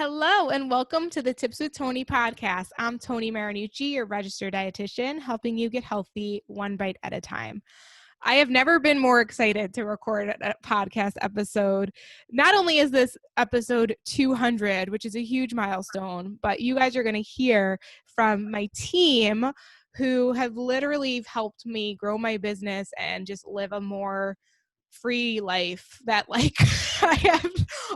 Hello and welcome to the Tips with Toni podcast. I'm Toni Marinucci, your registered dietitian, helping you get healthy one bite at a time. I have never been more excited to record a podcast episode. Not only is this episode 200, which is a huge milestone, but you guys are going to hear from my team who have literally helped me grow my business and just live a more free life that like I have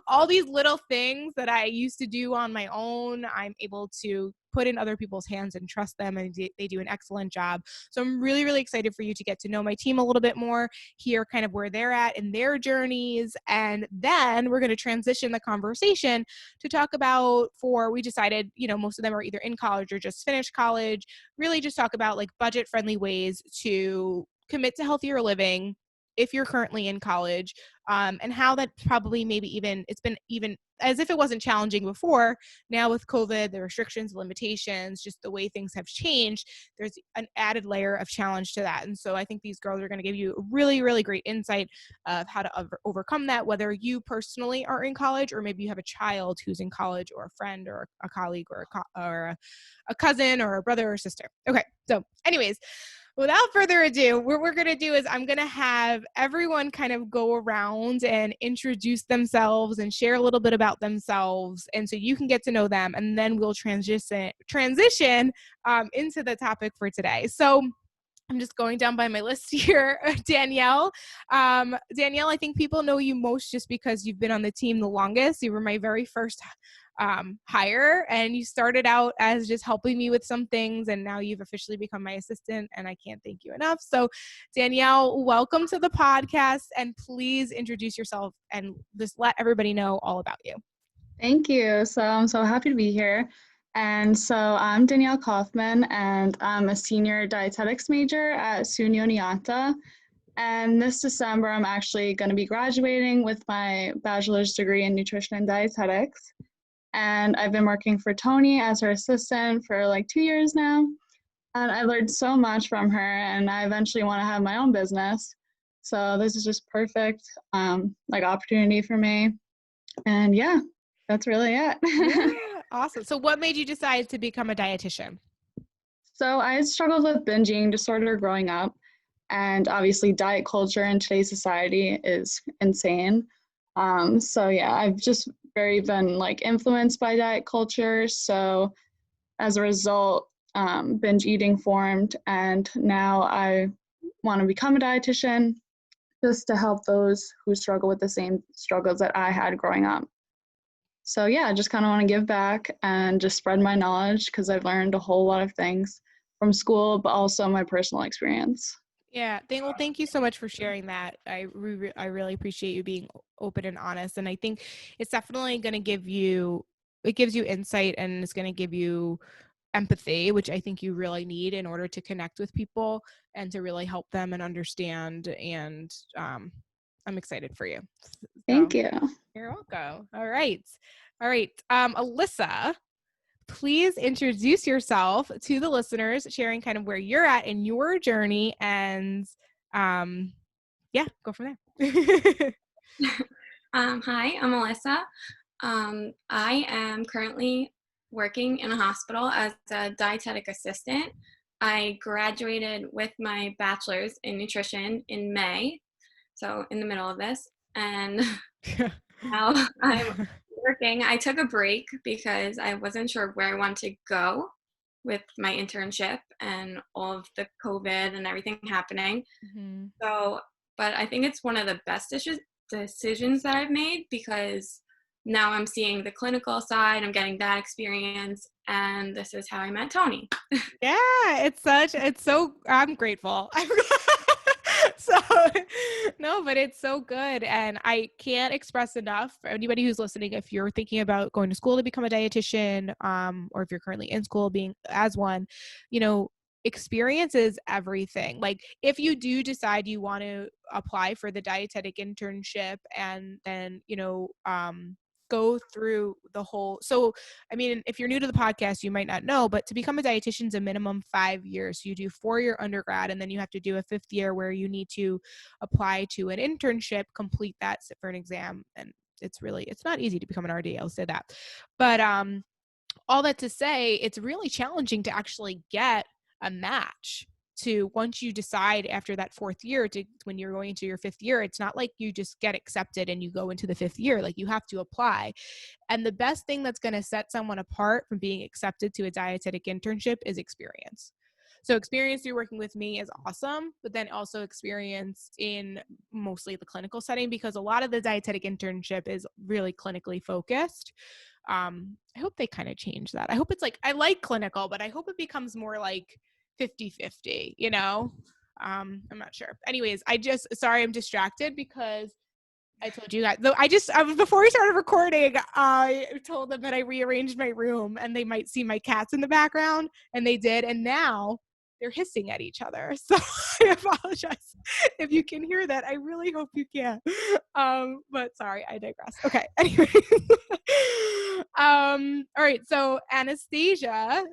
all these little things that I used to do on my own. I'm able to put in other people's hands and trust them, and they do an excellent job. So I'm really, really excited for you to get to know my team a little bit more, hear kind of where they're at in their journeys. And then we're going to transition the conversation to talk about we decided, most of them are either in college or just finished college, really just talk about like budget friendly ways to commit to healthier living if you're currently in college, and how that probably it's been even as if it wasn't challenging before. Now with COVID, the restrictions, limitations, just the way things have changed, there's an added layer of challenge to that. And so I think these girls are going to give you a really, really great insight of how to overcome that, whether you personally are in college or maybe you have a child who's in college, or a friend or a colleague or a cousin or a brother or sister. Okay, so anyways, without further ado, what we're going to do is I'm going to have everyone kind of go around and introduce themselves and share a little bit about themselves. And so you can get to know them, and then we'll transition into the topic for today. So I'm just going down by my list here. Danielle. Danielle, I think people know you most just because you've been on the team the longest. You were my very first hire, and you started out as just helping me with some things, and now you've officially become my assistant, and I can't thank you enough. So Danielle, welcome to the podcast, and please introduce yourself and just let everybody know all about you. Thank you. So I'm so happy to be here. And so I'm Danielle Kaufman, and I'm a senior dietetics major at SUNY Oneonta. And this December, I'm actually going to be graduating with my bachelor's degree in nutrition and dietetics. And I've been working for Toni as her assistant for like 2 years now. And I learned so much from her, and I eventually want to have my own business. So this is just perfect, opportunity for me. And yeah, that's really it. Yeah, awesome. So what made you decide to become a dietitian? So I had struggled with binge eating disorder growing up. And obviously diet culture in today's society is insane. I've just been influenced by diet culture. So as a result, binge eating formed, and now I want to become a dietitian just to help those who struggle with the same struggles that I had growing up. So yeah, I just kind of want to give back and just spread my knowledge, because I've learned a whole lot of things from school, but also my personal experience. Yeah. Thank you so much for sharing that. I really appreciate you being open and honest. And I think it's definitely going to gives you insight, and it's going to give you empathy, which I think you really need in order to connect with people and to really help them and understand. And I'm excited for you. Thank you. You're welcome. All right. Alyssa, please introduce yourself to the listeners, sharing kind of where you're at in your journey, and go from there. Hi, I'm Alyssa. I am currently working in a hospital as a dietetic assistant. I graduated with my bachelor's in nutrition in May, so in the middle of this, and now I'm working. I took a break because I wasn't sure where I wanted to go with my internship and all of the COVID and everything happening. Mm-hmm. But I think it's one of the best decisions that I've made, because now I'm seeing the clinical side, I'm getting that experience, and this is how I met Toni. Yeah, I'm grateful. So, no, but it's so good. And I can't express enough for anybody who's listening, if you're thinking about going to school to become a dietitian, or if you're currently in school being as one, experience is everything. Like if you do decide you want to apply for the dietetic internship, and then, go through the whole. So, I mean, if you're new to the podcast, you might not know, but to become a dietitian is a minimum 5 years. So you do 4-year undergrad, and then you have to do a 5th year where you need to apply to an internship, complete that, sit for an exam, and it's not easy to become an RD. I'll say that. But all that to say, it's really challenging to actually get a match to once you decide after that fourth year to when you're going into your fifth year. It's not like you just get accepted and you go into the fifth year. Like, you have to apply. And the best thing that's going to set someone apart from being accepted to a dietetic internship is experience. So experience through working with me is awesome, but then also experience in mostly the clinical setting, because a lot of the dietetic internship is really clinically focused. I hope they kind of change that. I hope it's like, I like clinical, but I hope it becomes more like 50-50, you know? I'm not sure. Anyways, sorry, I'm distracted because I told you guys, though, before we started recording, I told them that I rearranged my room and they might see my cats in the background, and they did. And now they're hissing at each other. So I apologize if you can hear that. I really hope you can. But sorry, I digress. Okay. Anyway. All right. So Anastasia,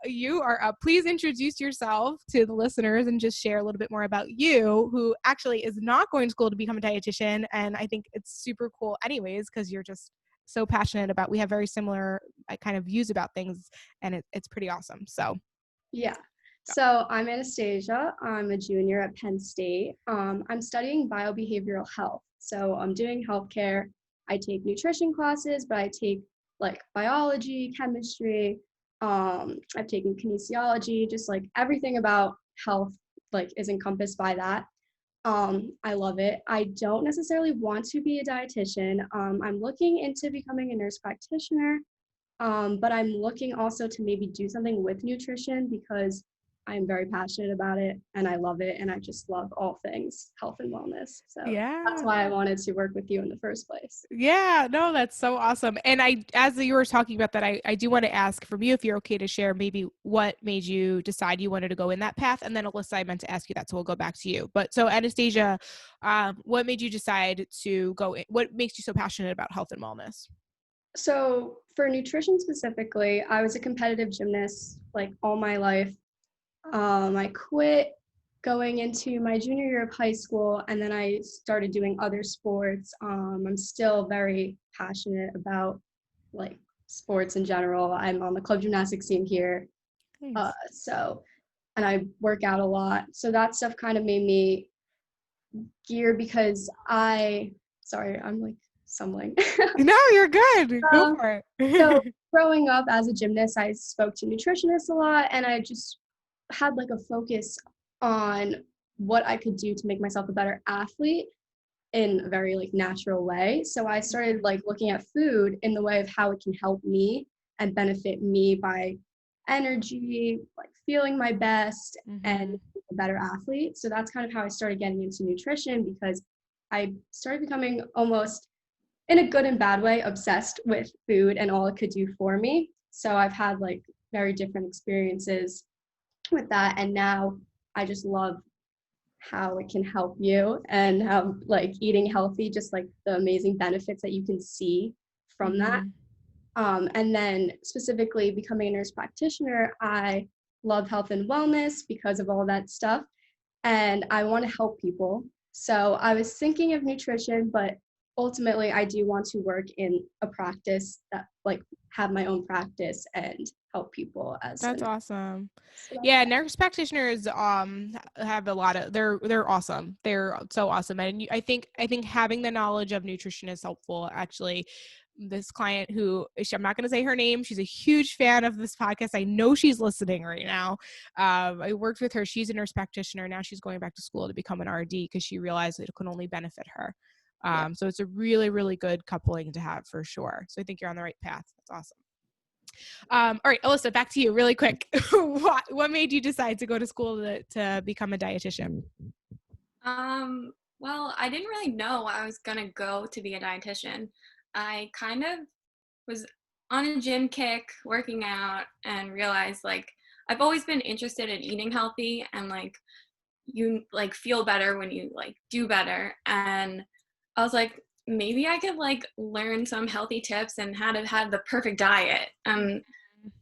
you are up. Please introduce yourself to the listeners and just share a little bit more about you, who actually is not going to school to become a dietitian. And I think it's super cool anyways, because you're just so passionate about, we have very similar kind of views about things, and it's pretty awesome. So yeah. So I'm Anastasia. I'm a junior at Penn State. I'm studying biobehavioral health. So I'm doing healthcare. I take nutrition classes, but I take like biology, chemistry. I've taken kinesiology, just like everything about health like is encompassed by that. I love it. I don't necessarily want to be a dietitian. I'm looking into becoming a nurse practitioner, but I'm looking also to maybe do something with nutrition because I'm very passionate about it and I love it, and I just love all things health and wellness. So that's why I wanted to work with you in the first place. Yeah, no, that's so awesome. And as you were talking about that, I do want to ask from you if you're okay to share maybe what made you decide you wanted to go in that path. And then Alyssa, I meant to ask you that, so we'll go back to you. But so Anastasia, what made you decide to go in? What makes you so passionate about health and wellness? So for nutrition specifically, I was a competitive gymnast like all my life. I quit going into my junior year of high school, and then I started doing other sports. I'm still very passionate about like sports in general. I'm on the club gymnastics team here. Nice. And I work out a lot. So that stuff kind of made me gear because sorry, I'm like stumbling. No, you're good. Go for it. So growing up as a gymnast, I spoke to nutritionists a lot, and I just had like a focus on what I could do to make myself a better athlete in a very like natural way. So I started like looking at food in the way of how it can help me and benefit me by energy, like feeling my best and a better athlete. So that's kind of how I started getting into nutrition, because I started becoming almost, in a good and bad way, obsessed with food and all it could do for me. So I've had like very different experiences with that, and now I just love how it can help you and how like eating healthy, just like the amazing benefits that you can see from that. And then specifically becoming a nurse practitioner, I love health and wellness because of all that stuff, and I want to help people. So I was thinking of nutrition, but ultimately I do want to work in a practice that like have my own practice and help people as That's awesome. Yeah, nurse practitioners have a lot of they're awesome. They're so awesome. And I think having the knowledge of nutrition is helpful. Actually, this client who I'm not going to say her name, she's a huge fan of this podcast. I know she's listening right now. I worked with her. She's a nurse practitioner. Now she's going back to school to become an RD because she realized that it can only benefit her. So it's a really, really good coupling to have for sure. So I think you're on the right path. That's awesome. All right, Alyssa, back to you really quick. What made you decide to go to school to become a dietitian? Well, I didn't really know I was going to go to be a dietitian. I kind of was on a gym kick, working out, and realized like I've always been interested in eating healthy, and like you like feel better when you like do better. And I was like, maybe I could like learn some healthy tips and how to have the perfect diet.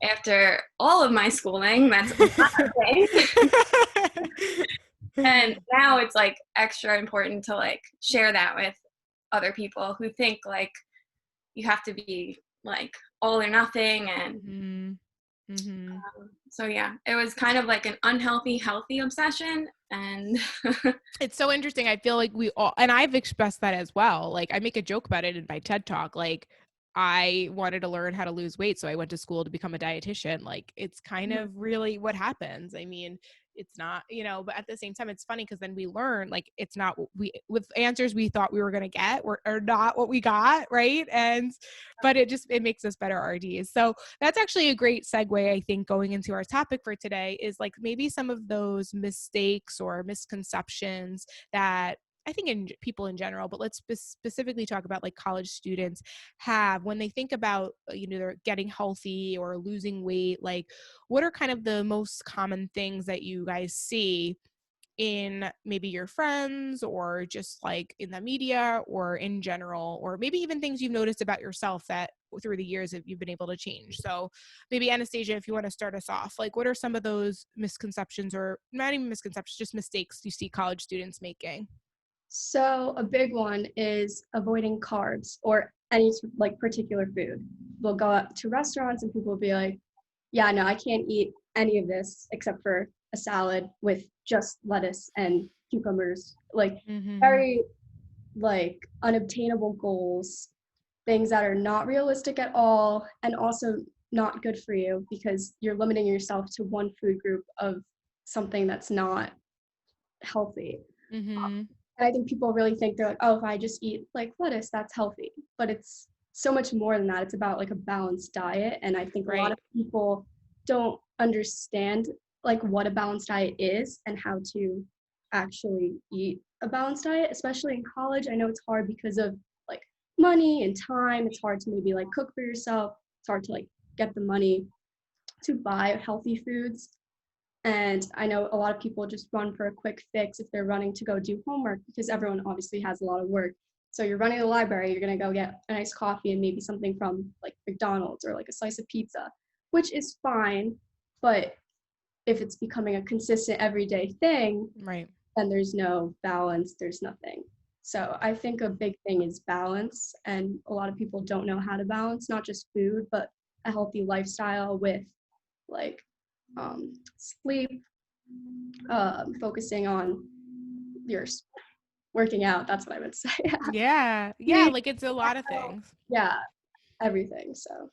After all of my schooling, that's another thing. And now it's like extra important to like share that with other people who think like you have to be like all or nothing. And so yeah, it was kind of like an unhealthy, healthy obsession. And it's so interesting. I feel like we all, and I've expressed that as well. Like I make a joke about it in my TED talk. Like I wanted to learn how to lose weight, so I went to school to become a dietitian. Like it's kind of really what happens. I mean, it's not, but at the same time, it's funny because then we learn like it's not what we, with answers we thought we were going to get or not what we got, right? But it makes us better RDs. So that's actually a great segue, I think, going into our topic for today is like maybe some of those mistakes or misconceptions that I think in people in general, but let's specifically talk about like college students have when they think about, they're getting healthy or losing weight. Like what are kind of the most common things that you guys see in maybe your friends or just like in the media or in general, or maybe even things you've noticed about yourself that through the years that you've been able to change? So maybe Anastasia, if you want to start us off, like what are some of those misconceptions, or not even misconceptions, just mistakes you see college students making? So a big one is avoiding carbs or any like particular food. We'll go up to restaurants and people will be like, yeah, no, I can't eat any of this except for a salad with just lettuce and cucumbers. Like very like unobtainable goals, things that are not realistic at all, and also not good for you because you're limiting yourself to one food group of something that's not healthy. And I think people really think they're like, oh, if I just eat like lettuce, that's healthy. But it's so much more than that. It's about like a balanced diet. And I think a lot of people don't understand like what a balanced diet is and how to actually eat a balanced diet, especially in college. I know it's hard because of like money and time. It's hard to maybe like cook for yourself. It's hard to like get the money to buy healthy foods. And I know a lot of people just run for a quick fix if they're running to go do homework because everyone obviously has a lot of work. So you're running to the library, you're going to go get a nice coffee and maybe something from like McDonald's or like a slice of pizza, which is fine. But if it's becoming a consistent everyday thing, then there's no balance, there's nothing. So I think a big thing is balance. And a lot of people don't know how to balance, not just food, but a healthy lifestyle with like sleep, focusing on your working out. That's what I would say. Yeah, like it's a lot of things. Yeah, everything. So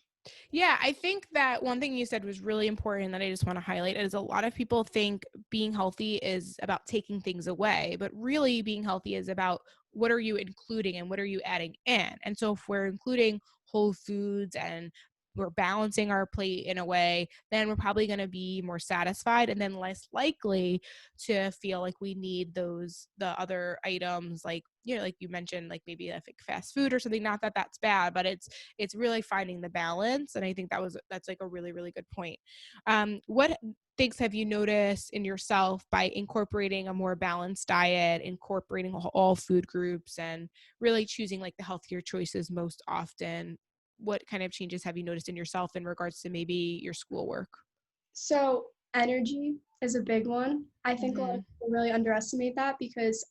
yeah, I think that one thing you said was really important that I just want to highlight is a lot of people think being healthy is about taking things away, but really being healthy is about what are you including and what are you adding in. And so if we're including whole foods and we're balancing our plate in a way, then we're probably going to be more satisfied and then less likely to feel like we need the other items, like, like you mentioned, like maybe like fast food or something. Not that that's bad, but it's really finding the balance. And I think that's like a really, really good point. What things have you noticed in yourself by incorporating a more balanced diet, incorporating all food groups, and really choosing like the healthier choices most often? What kind of changes have you noticed in yourself in regards to maybe your schoolwork? So energy is a big one. I think a lot of people really underestimate that because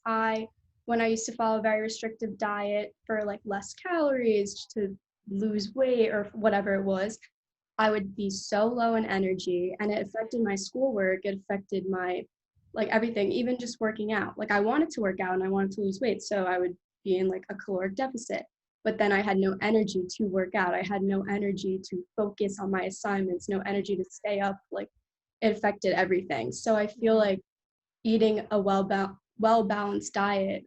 when I used to follow a very restrictive diet for like less calories to lose weight or whatever it was, I would be so low in energy and it affected my schoolwork. It affected my like everything, even just working out. Like I wanted to work out and I wanted to lose weight. So I would be in like a caloric deficit. But then I had no energy to work out. I had no energy to focus on my assignments, no energy to stay up. Like it affected everything. So I feel like eating a well-balanced diet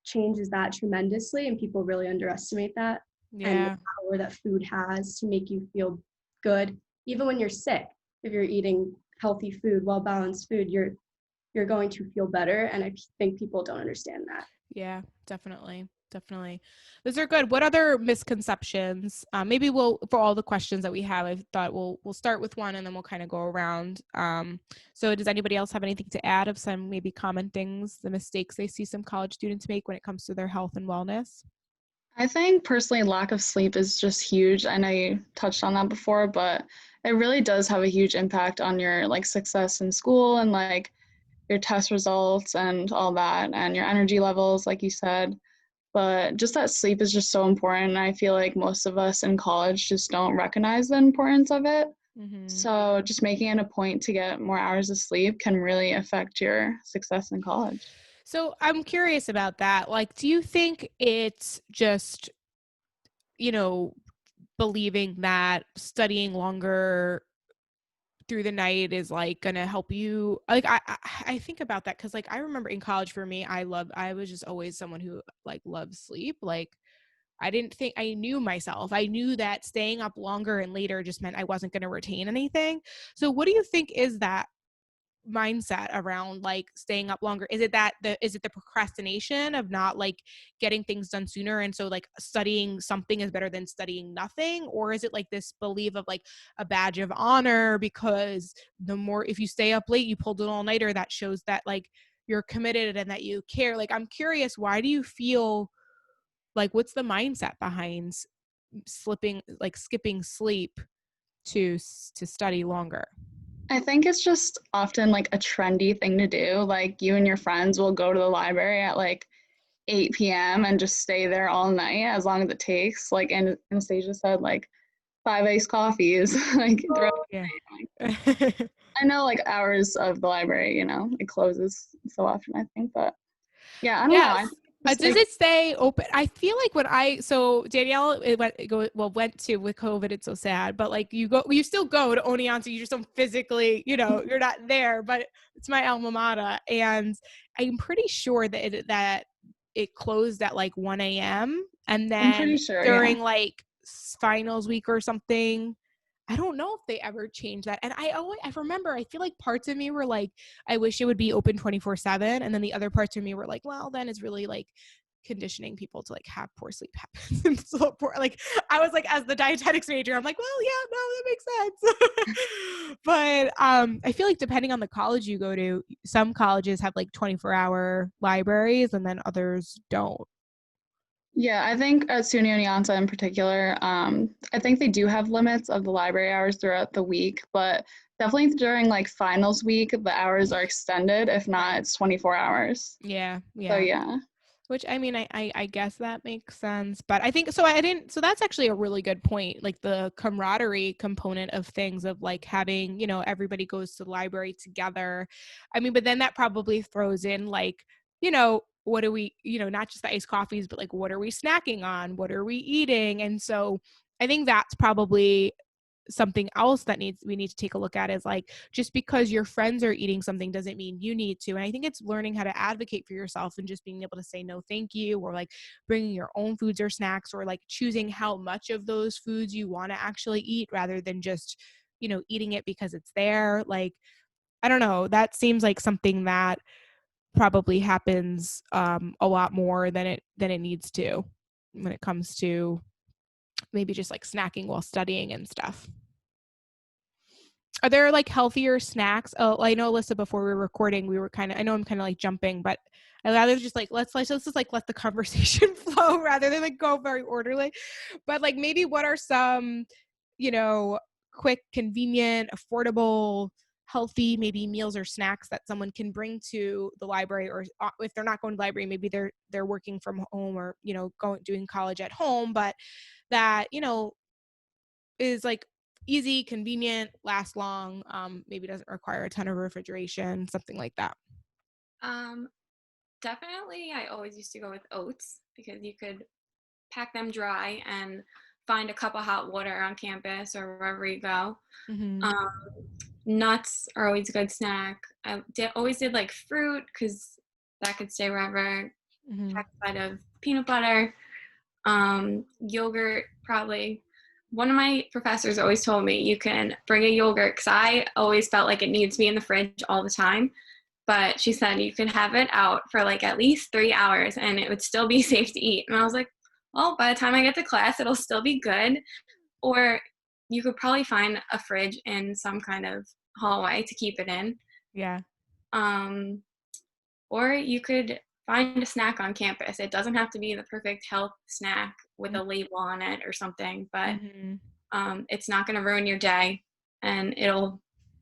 changes that tremendously, and people really underestimate that. And the power that food has to make you feel good. Even when you're sick, if you're eating healthy food, well-balanced food, you're going to feel better. And I think people don't understand that. Yeah, definitely. Those are good. What other misconceptions? Maybe for all the questions that we have, I thought we'll start with one and then we'll kind of go around. So does anybody else have anything to add of some maybe common things, the mistakes they see some college students make when it comes to their health and wellness? I think personally lack of sleep is just huge. I know you touched on that before, but it really does have a huge impact on your like success in school and like your test results and all that and your energy levels, like you said. But just that sleep is just so important. And I feel like most of us in college just don't recognize the importance of it. Mm-hmm. So just making it a point to get more hours of sleep can really affect your success in college. So I'm curious about that. Like, do you think it's just, believing that studying longer through the night is like gonna help you? Like, I think about that because, like, I remember in college for me, I was just always someone who like loved sleep. Like, I didn't think I knew myself. I knew that staying up longer and later just meant I wasn't going to retain anything. So what do you think is that mindset around like staying up longer? Is it the procrastination of not like getting things done sooner, and so like studying something is better than studying nothing? Or is it like this belief of like a badge of honor, because the more, if you stay up late, you pulled an all-nighter, that shows that like you're committed and that you care? Like, I'm curious, why do you feel like, what's the mindset behind skipping sleep to study longer? I think it's just often like a trendy thing to do. Like you and your friends will go to the library at like 8 p.m. and just stay there all night as long as it takes. Like Anastasia said, like 5 iced coffees, like throughout the Yeah. night. Like, I know like hours of the library, it closes so often, I think. But yeah, I don't know. I Yes. think just, Does like, it stay open? I feel like so Danielle, went to with COVID. It's so sad, but like you still go to Oneonta. You just don't physically, you're not there, but it's my alma mater. And I'm pretty sure that it closed at like 1 a.m. And I'm then pretty sure, yeah. during like finals week or something, I don't know if they ever changed that. And I remember, I feel like parts of me were like, I wish it would be open 24/7. And then the other parts of me were like, well, then it's really like conditioning people to like have poor sleep habits. And so poor, like, I was like, as the dietetics major, I'm like, well, yeah, no, that makes sense. But I feel like depending on the college you go to, some colleges have like 24-hour libraries and then others don't. Yeah, I think at SUNY Oneonta in particular, I think they do have limits of the library hours throughout the week, but definitely during like finals week, the hours are extended. If not, it's 24 hours. Yeah. So Yeah. yeah. Which, I mean, I guess that makes sense. But I think so. So that's actually a really good point. Like the camaraderie component of things, of like having, everybody goes to the library together. I mean, but then that probably throws in like, what do we, not just the iced coffees, but like, what are we snacking on? What are we eating? And so I think that's probably something else that we need to take a look at, is like, just because your friends are eating something doesn't mean you need to. And I think it's learning how to advocate for yourself and just being able to say no thank you, or like bringing your own foods or snacks, or like choosing how much of those foods you want to actually eat rather than just eating it because it's there. Like, I don't know, that seems like something that probably happens a lot more than it needs to, when it comes to maybe just like snacking while studying and stuff. Are there like healthier snacks? Oh, I know, Alyssa, before we were recording, I know I'm kind of like jumping, but I rather just like, let's just like let the conversation flow rather than like go very orderly. But like, maybe what are some, quick, convenient, affordable, healthy, maybe meals or snacks that someone can bring to the library, or if they're not going to the library, maybe they're working from home, or, doing college at home, but that, is like easy, convenient, lasts long, maybe doesn't require a ton of refrigeration, something like that. Um, Definitely, I always used to go with oats because you could pack them dry and find a cup of hot water on campus or wherever you go. Mm-hmm. Um, Nuts are always a good snack. Always did like fruit because that could stay wherever. Mm-hmm. Pack a side of peanut butter. Yogurt, probably. One of my professors always told me you can bring a yogurt because I always felt like it needs to be in the fridge all the time. But she said you could have it out for like at least 3 hours and it would still be safe to eat. And I was like, well, by the time I get to class, it'll still be good. Or you could probably find a fridge in some kind of hallway to keep it in. Yeah. Um, or you could find a snack on campus. It doesn't have to be the perfect health snack with a label on it or something, but Mm-hmm. it's not going to ruin your day, and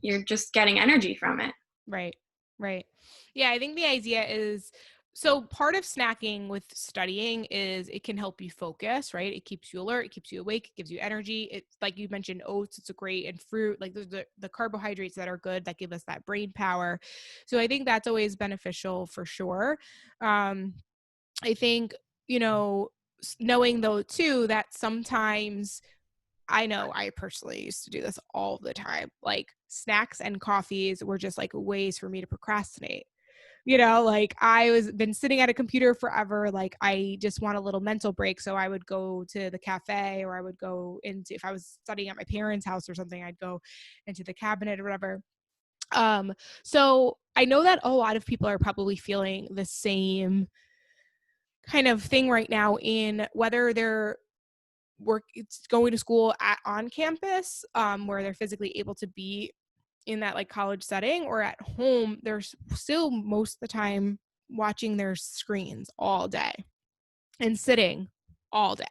you're just getting energy from it. Right. Yeah, I think the idea is, So part of snacking with studying is it can help you focus, right? It keeps you alert, it keeps you awake, it gives you energy. It's like you mentioned, oats, it's a great, and fruit, like the carbohydrates that are good that give us that brain power. So I think that's always beneficial for sure. I think, knowing though too, that sometimes I know I personally used to do this all the time. Like snacks and coffees were just like ways for me to procrastinate. Like I was been sitting at a computer forever. Like I just want a little mental break. So I would go to the cafe, or I would go into, if I was studying at my parents' house or something, I'd go into the cabinet or whatever. So I know that a lot of people are probably feeling the same kind of thing right now, in whether they're it's going to school on campus, where they're physically able to be in that like college setting, or at home, they're still most of the time watching their screens all day and sitting all day.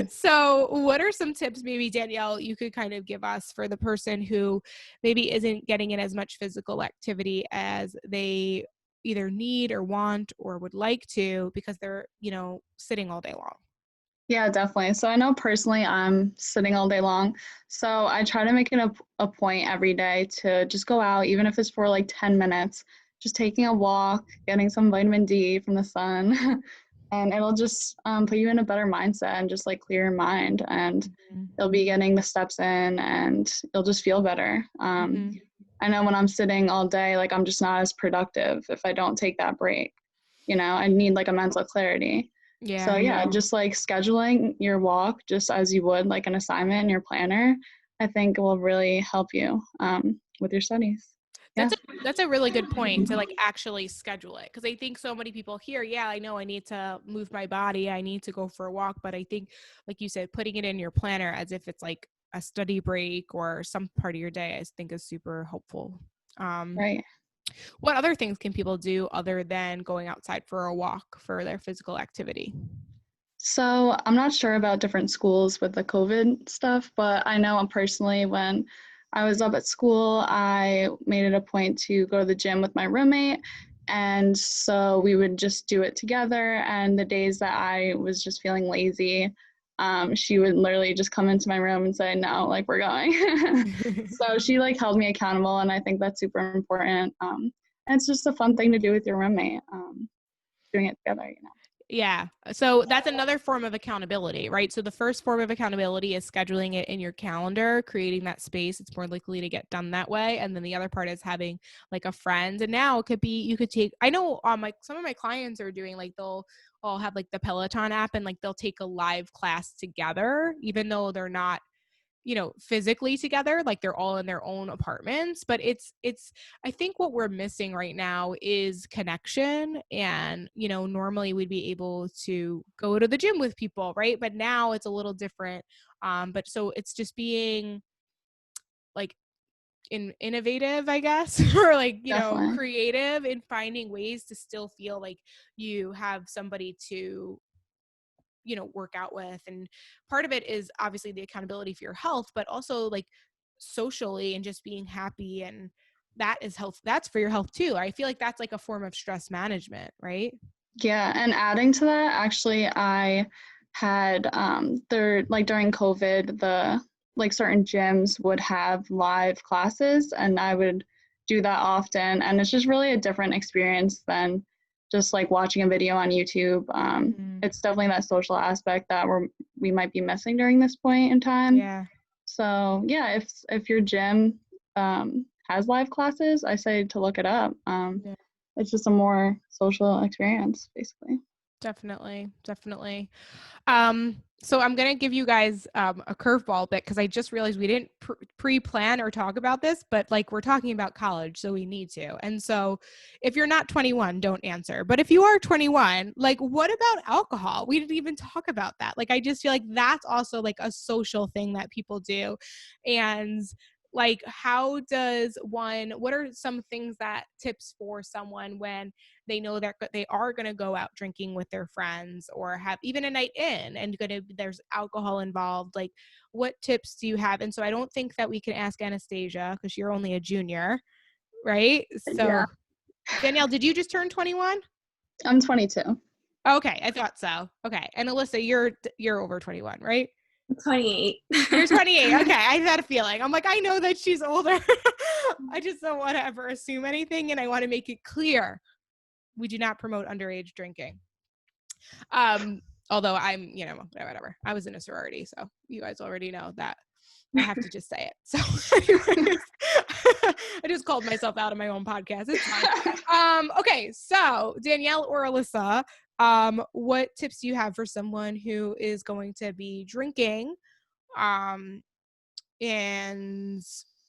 So what are some tips, maybe Danielle, you could kind of give us for the person who maybe isn't getting in as much physical activity as they either need or want or would like to, because they're, sitting all day long? Yeah, definitely. So I know personally I'm sitting all day long. So I try to make it a point every day to just go out, even if it's for like 10 minutes, just taking a walk, getting some vitamin D from the sun. And it'll just put you in a better mindset and just like clear your mind. And you'll be getting the steps in and you'll just feel better. I know when I'm sitting all day, like I'm just not as productive if I don't take that break. I need like a mental clarity. So yeah, just like scheduling your walk just as you would like an assignment in your planner, I think will really help you with your studies. Yeah. That's a really good point, to like actually schedule it. Cause I think so many people hear, yeah, I know I need to move my body, I need to go for a walk. But I think, like you said, putting it in your planner as if it's like a study break or some part of your day, I think is super helpful. Right. What other things can people do other than going outside for a walk for their physical activity? So I'm not sure about different schools with the COVID stuff, but I know personally when I was up at school, I made it a point to go to the gym with my roommate. And so we would just do it together. And the days that I was just feeling lazy, she would literally just come into my room and say, no, like we're going. So she like held me accountable. And I think that's super important. And it's just a fun thing to do with your roommate, doing it together. Yeah. So that's another form of accountability, right? So the first form of accountability is scheduling it in your calendar, creating that space. It's more likely to get done that way. And then the other part is having like a friend. And now it could be, you could take, I know like some of my clients are doing like, they'll all have like the Peloton app, and like they'll take a live class together, even though they're not, physically together, like they're all in their own apartments. But it's I think what we're missing right now is connection. And normally we'd be able to go to the gym with people, right? But now it's a little different. But so it's just being like innovative, I guess, or like Definitely. creative in finding ways to still feel like you have somebody to work out with. And part of it is obviously the accountability for your health, but also like socially and just being happy. And that is health. That's for your health too. I feel like that's like a form of stress management, right? Yeah, and adding to that, actually, I had there like during COVID, the like certain gyms would have live classes, and I would do that often, and it's just really a different experience than just like watching a video on YouTube. It's definitely that social aspect that we might be missing during this point in time. Yeah. So yeah, if your gym has live classes, I say to look it up. Yeah. It's just a more social experience, basically. Definitely. So I'm going to give you guys a curveball bit, because I just realized we didn't pre-plan or talk about this, but like we're talking about college, so we need to. And so if you're not 21, don't answer. But if you are 21, like what about alcohol? We didn't even talk about that. Like I just feel like that's also like a social thing that people do. And like what are some things that tips for someone when they know that they are going to go out drinking with their friends, or have even a night in and there's alcohol involved? Like what tips do you have? And so I don't think that we can ask Anastasia, because you're only a junior, right? So Yeah. Danielle, did you just turn 21? I'm 22. Okay, I thought so. Okay, and Alyssa, you're over 21, right? 28. You're 28. Okay, I had a feeling. I'm like, I know that she's older. I just don't want to ever assume anything, and I want to make it clear we do not promote underage drinking. Although I'm, whatever. I was in a sorority, so you guys already know that. I have to just say it. So anyways, I just called myself out on my own podcast. It's fine. Okay, so Danielle or Alyssa, what tips do you have for someone who is going to be drinking? And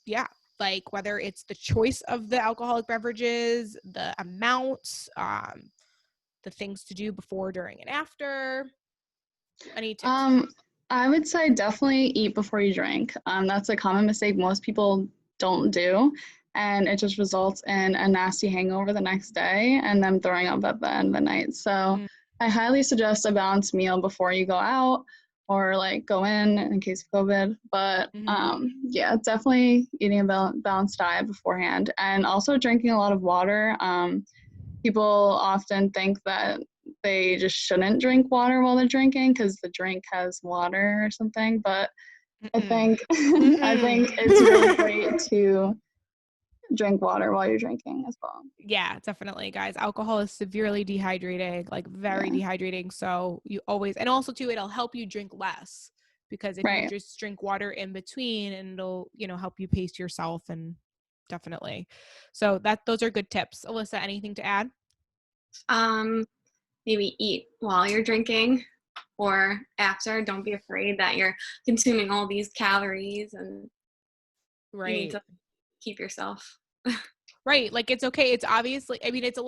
yeah, like whether it's the choice of the alcoholic beverages, the amounts, the things to do before, during, and after. Any tips? I would say definitely eat before you drink. That's a common mistake most people don't do, and it just results in a nasty hangover the next day and them throwing up at the end of the night. So I highly suggest a balanced meal before you go out or like go in case of COVID. But yeah, definitely eating a balanced diet beforehand, and also drinking a lot of water. People often think that they just shouldn't drink water while they're drinking because the drink has water or something. But I think I think it's really great to drink water while you're drinking as well. Yeah, definitely, guys. Alcohol is severely dehydrating, like very dehydrating. So you always, and also too, it'll help you drink less because if you just drink water in between, and it'll, help you pace yourself, and definitely. So those are good tips. Alyssa, anything to add? Maybe eat while you're drinking or after. Don't be afraid that you're consuming all these calories, and you need to keep yourself. Right. Like it's okay. It's obviously, I mean, it's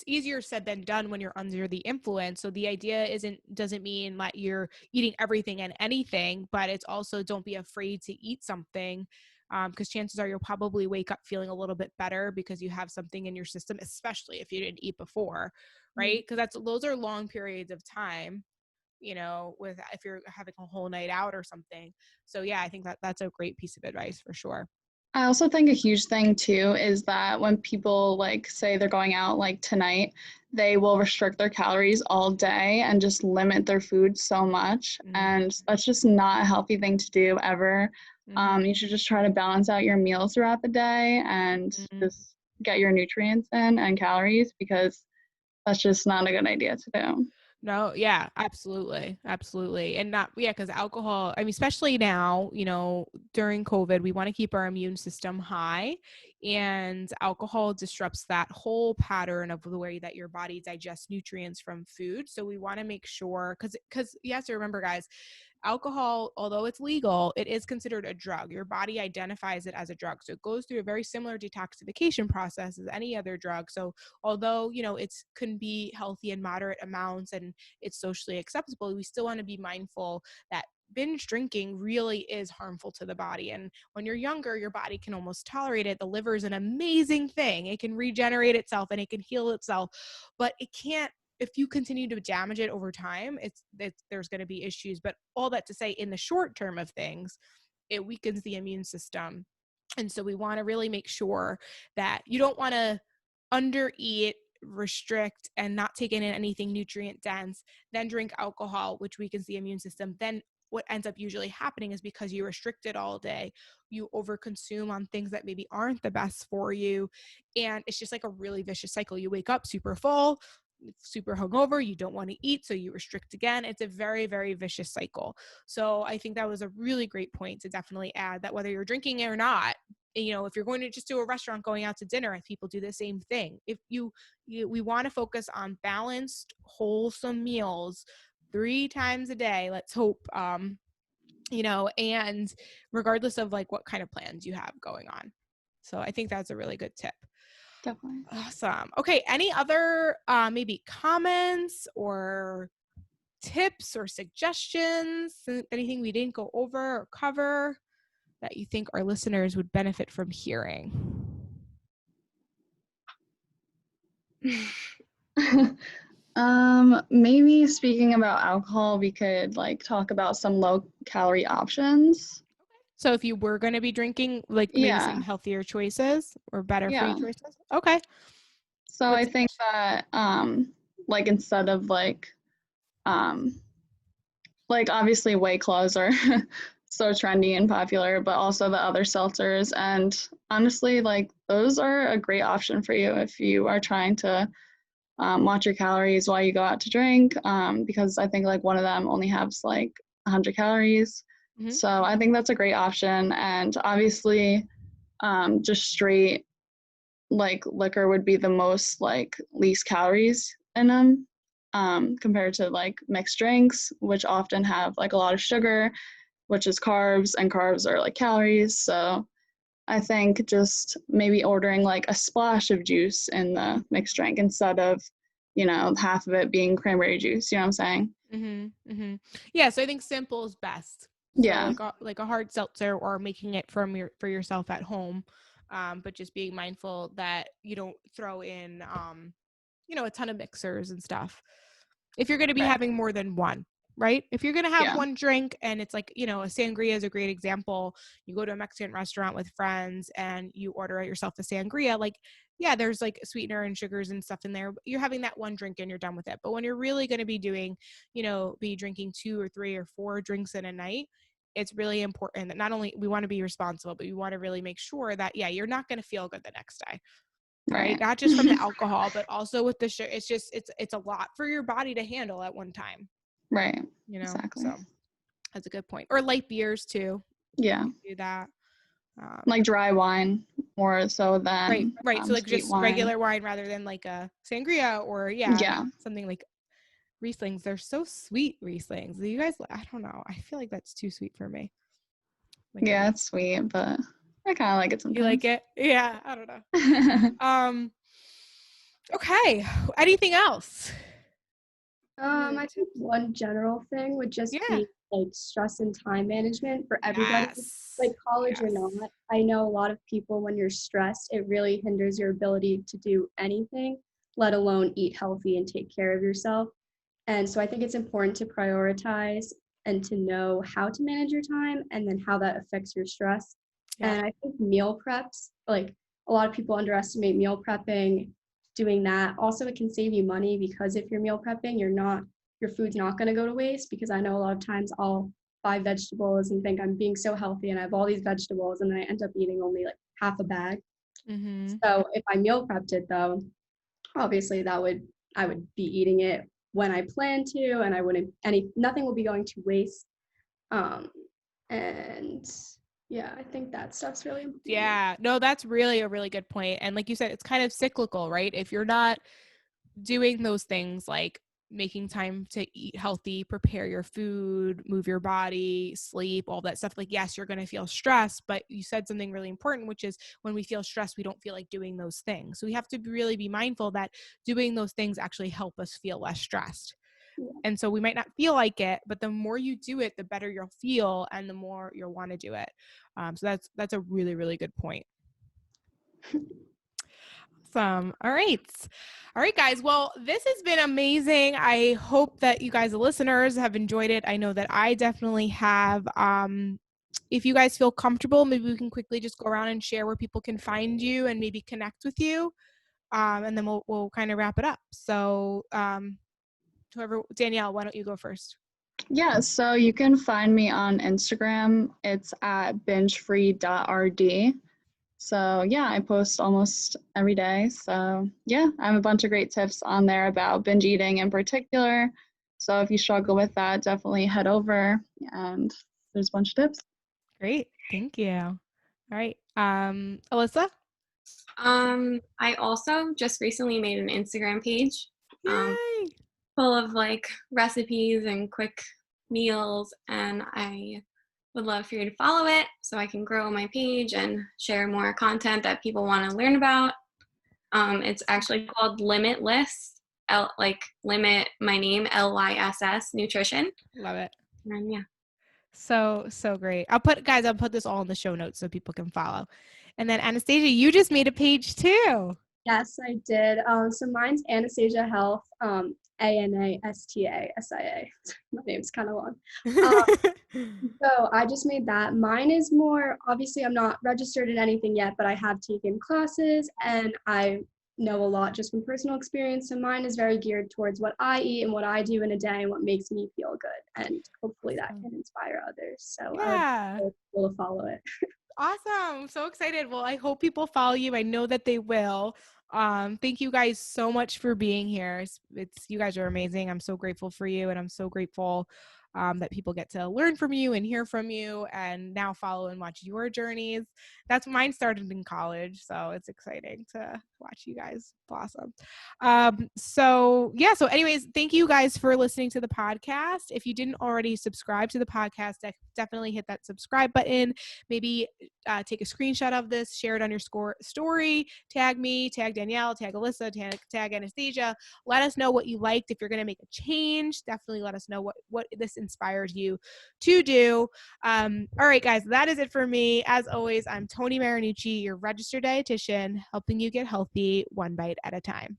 easier said than done when you're under the influence. So the idea doesn't mean that you're eating everything and anything, but it's also don't be afraid to eat something. Because chances are you'll probably wake up feeling a little bit better because you have something in your system, especially if you didn't eat before, right? Because those are long periods of time, if you're having a whole night out or something. So yeah, I think that's a great piece of advice for sure. I also think a huge thing too is that when people like say they're going out like tonight, they will restrict their calories all day and just limit their food so much. And that's just not a healthy thing to do ever. You should just try to balance out your meals throughout the day and just get your nutrients in and calories, because that's just not a good idea to do. No, yeah, absolutely. Absolutely. And because alcohol, I mean, especially now, during COVID, we want to keep our immune system high, and alcohol disrupts that whole pattern of the way that your body digests nutrients from food. So we want to make sure, because you have to remember, guys, alcohol, although it's legal, it is considered a drug. Your body identifies it as a drug. So it goes through a very similar detoxification process as any other drug. So although, it can be healthy in moderate amounts and it's socially acceptable, we still want to be mindful that binge drinking really is harmful to the body. And when you're younger, your body can almost tolerate it. The liver is an amazing thing. It can regenerate itself and it can heal itself, but it can't. If you continue to damage it over time, there's going to be issues. But all that to say, in the short term of things, it weakens the immune system. And so we want to really make sure that you don't want to undereat, restrict, and not take in anything nutrient dense, then drink alcohol, which weakens the immune system. Then what ends up usually happening is because you restrict it all day, you overconsume on things that maybe aren't the best for you. And it's just like a really vicious cycle. You wake up super full, super hungover, you don't want to eat, so you restrict again. It's a very, very vicious cycle. So I think that was a really great point to definitely add, that whether you're drinking or not, if you're going to just do a restaurant, going out to dinner, and people do the same thing. If we want to focus on balanced, wholesome meals 3 times a day, let's hope, and regardless of like what kind of plans you have going on. So I think that's a really good tip. Definitely. Awesome. Okay. Any other maybe comments or tips or suggestions? Anything we didn't go over or cover that you think our listeners would benefit from hearing? Maybe speaking about alcohol, we could like talk about some low calorie options. So if you were going to be drinking, like maybe some healthier choices or better for you choices. Okay. So I think that like instead of like obviously White Claws are so trendy and popular, but also the other seltzers. And honestly, like those are a great option for you if you are trying to watch your calories while you go out to drink, because I think like one of them only has like 100 calories. Mm-hmm. So I think that's a great option. And obviously, just straight like liquor would be the most like least calories in them, compared to like mixed drinks, which often have like a lot of sugar, which is carbs, and carbs are like calories. So I think just maybe ordering like a splash of juice in the mixed drink instead of, half of it being cranberry juice. You know what I'm saying? Mm-hmm. Mm-hmm. Yeah. So I think simple is best. Yeah. So like a hard seltzer, or making it for yourself at home. But just being mindful that you don't throw in, a ton of mixers and stuff. If you're going to be having more than one, right? If you're going to have one drink, and it's like, a sangria is a great example. You go to a Mexican restaurant with friends and you order yourself a sangria, like, yeah, there's like sweetener and sugars and stuff in there, but you're having that one drink and you're done with it. But when you're really going to be doing, be drinking 2 or 3 or 4 drinks in a night, it's really important that not only we want to be responsible, but we want to really make sure that, you're not going to feel good the next day. Right. Not just from the alcohol, but also with the sugar. It's just, it's a lot for your body to handle at one time. Right. Exactly. So that's a good point. Or light beers too. Yeah. Do that. Like dry wine more so than right. So like just wine. regular wine rather than like a sangria or something like Rieslings. They're so sweet, Rieslings. You guys, I don't know. I feel like that's too sweet for me. Like it's sweet, but I kind of like it sometimes. You like it? Yeah, I don't know. Okay. Anything else? I think one general thing would just be like stress and time management for everybody, like college or not. I know a lot of people, when you're stressed, it really hinders your ability to do anything, let alone eat healthy and take care of yourself. And so I think it's important to prioritize and to know how to manage your time and then how that affects your stress. And I think meal preps, like a lot of people underestimate meal prepping, doing that. Also, it can save you money, because if you're meal prepping, your food's not going to go to waste, because I know a lot of times I'll buy vegetables and think I'm being so healthy and I have all these vegetables, and then I end up eating only like half a bag. Mm-hmm. So if I meal prepped it though, obviously I would be eating it when I plan to, and nothing will be going to waste. And yeah, I think that stuff's really important. Yeah, no, that's really a really good point. And like you said, it's kind of cyclical, right? If you're not doing those things like making time to eat healthy, prepare your food, move your body, sleep, all that stuff, like, yes, you're going to feel stressed, but you said something really important, which is when we feel stressed, we don't feel like doing those things. So we have to really be mindful that doing those things actually help us feel less stressed. And so we might not feel like it, but the more you do it, the better you'll feel and the more you'll want to do it. So that's a really, really good point. Awesome. All right, guys. Well, this has been amazing. I hope that you guys, the listeners, have enjoyed it. I know that I definitely have. If you guys feel comfortable, maybe we can quickly just go around and share where people can find you and maybe connect with you. And then we'll kind of wrap it up. So, Danielle, why don't you go first? Yeah, so you can find me on Instagram. It's at bingefree.rd. So yeah, I post almost every day. So yeah, I have a bunch of great tips on there about binge eating in particular. So if you struggle with that, definitely head over, and there's a bunch of tips. Great. Thank you. All right. Alyssa? I also just recently made an Instagram page full of like recipes and quick meals, and I would love for you to follow it so I can grow my page and share more content that people want to learn about. It's actually called Limitless, like limit my name, LYSS nutrition. Love it. And yeah. So great. I'll put this all in the show notes so people can follow. And then Anastasia, you just made a page too. Yes, I did. So mine's Anastasia Health, ANASTASIA. My name's kind of long. So I just made that. Mine is more, obviously I'm not registered in anything yet, but I have taken classes and I know a lot just from personal experience. So mine is very geared towards what I eat and what I do in a day and what makes me feel good. And hopefully that can inspire others. So I would Yeah. like people to follow it. Awesome. So excited. Well, I hope people follow you. I know that they will. Thank you guys so much for being here. It's you guys are amazing. I'm so grateful for you, and I'm so grateful that people get to learn from you and hear from you and now follow and watch your journeys. That's mine started in college, so it's exciting to watch you guys blossom. So anyways, thank you guys for listening to the podcast. If you didn't already subscribe to the podcast, definitely hit that subscribe button. Maybe take a screenshot of this, share it on your story, tag me, tag Danielle, tag Alyssa, tag Anastasia. Let us know what you liked. If you're going to make a change, definitely let us know what this inspires you to do. All right, guys, that is it for me. As always, I'm Toni Marinucci, your registered dietitian, helping you get healthy one bite at a time.